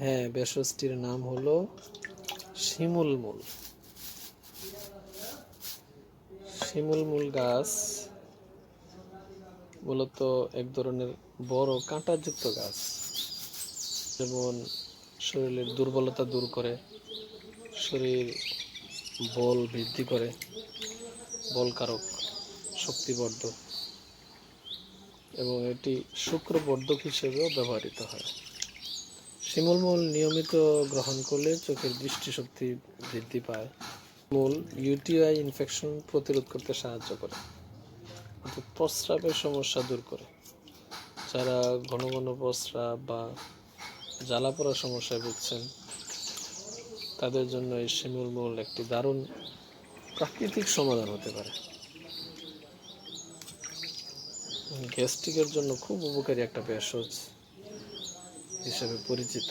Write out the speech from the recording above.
হ্যাঁ, ভেষজটির নাম হলো শিমুল মূল। শিমুল মূল গাছ মূলত এক ধরনের বড় কাঁটাযুক্ত গাছ, যেমন শরীরের দুর্বলতা দূর করে, শরীর বল বৃদ্ধি করে, বলকারক, শক্তিবর্ধক, এবং এটি শুক্রবর্ধক হিসেবেও ব্যবহৃত হয়। শিমুল মূল নিয়মিত গ্রহণ করলে চোখের দৃষ্টিশক্তি বৃদ্ধি পায়। মূল ইউটিআই ইনফেকশন প্রতিরোধ করতে সাহায্য করে, অর্থাৎ প্রস্রাবের সমস্যা দূর করে। যারা ঘন ঘন প্রস্রাব বা জ্বালা পোড়ার সমস্যায় ভুগছেন, তাদের জন্য এই শিমুল মূল একটি দারুণ প্রাকৃতিক সমাধান হতে পারে। গ্যাস্ট্রিকের জন্য খুব উপকারী একটা ভেষজ হিসেবে পরিচিত।